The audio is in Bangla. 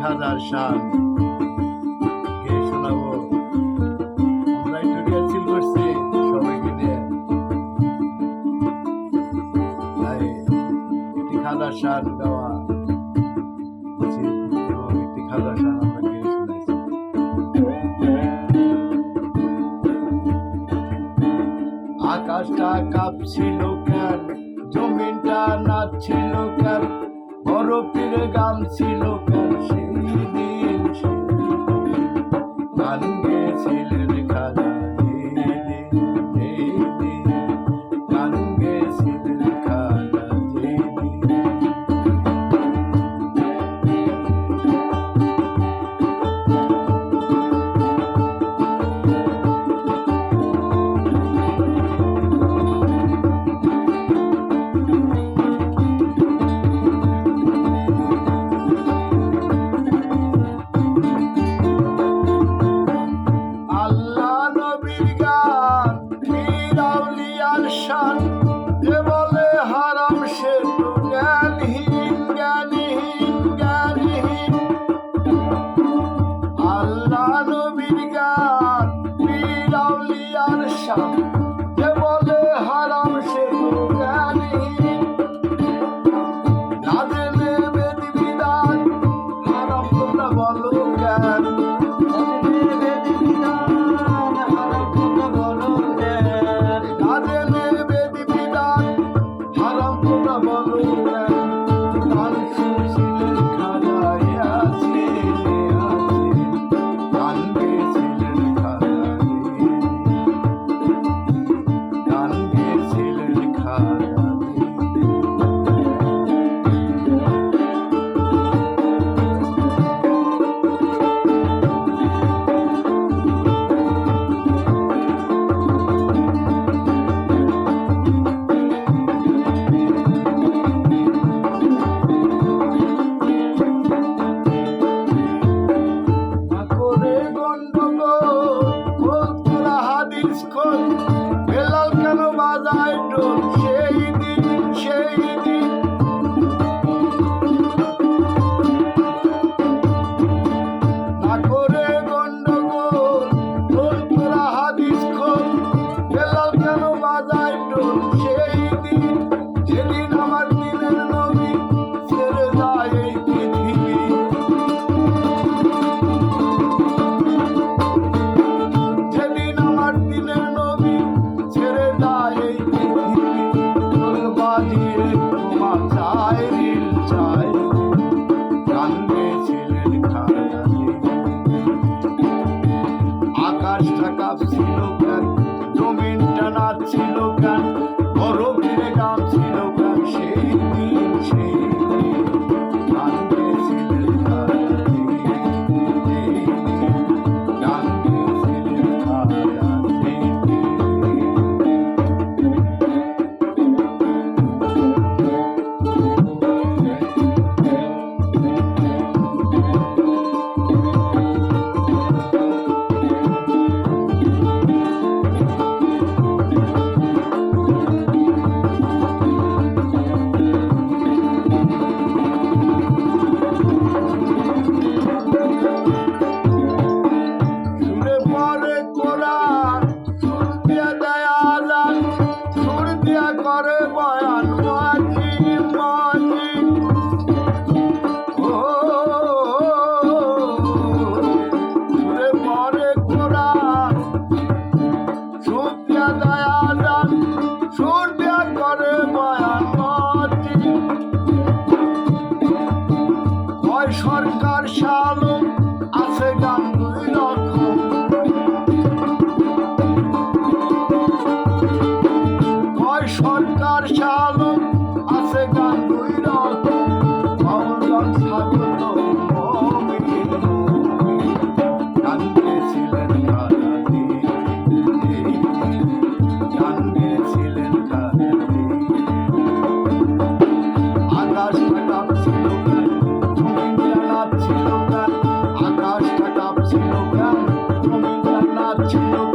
খাজার শান কে শোনাবো। আমরা একটু রিহার্সেল করছি সবাইকে নিয়ে, তাই একটি খাজার শান গাওয়া উচিত এবং একটি খাজার শান আমরা গিয়ে শোনাইছি। আকাশটা কাঁপছিল কেন, জমিনটা নাচছিল কেন, বরফের গান ছিল কেন, সেই দিন গান গেয়েছিলেন খাজা, গান গেয়েছিলেন খাজা। যে বলে হারাম সে তো জ্ঞানহীন, জ্ঞানহীন, জ্ঞানহীন। আল্লাহ নবীর গান পীর আউলিয়ার শান, যে বলে হারাম সে তো জ্ঞানহীন। না জেনে বেদি বিধান হারাম তোমরা বলো জ্ঞান, বেলাল কেন বাজায় ঢোল, সেই দিন সেই দিন। না করে গন্ডগোল ঢোল তোরা হাদিস খোল, বেলাল কেন বাজায় ঢোল, সেই দিন যেদিন আমার দিনের নবী ছেড়ে যায় এই পৃথিবী। যেদিন আমার দিনের নবী ছেড়ে যায় এই পৃথিবী, ঢোল বাজিয়ে তোমা চায় রিল চায়, গান গেয়েছিলেন খাজা। আকাশটা কাঁপছিল কেন, জমিনটা নাচছিল কেন, বরফের গান ছিল কেন, সেই দিন সেই দিন গান গেয়েছিলেন খাজা, গান গেয়েছিলেন খাজা। করে বয়ান মাঝি মাঝি, সুরে পরে কোরআন সুর দিয়া দয়া দান, সুর দিয়া করে বয়ান মাঝি। হয় সরকার শালম আছে গান দুই রকম, সরকার শালম আছে গান দুই রকম। গান স্বাগত গান গেয়েছিলেন খাজা, গান গেয়েছিলেন খাজা। ছিল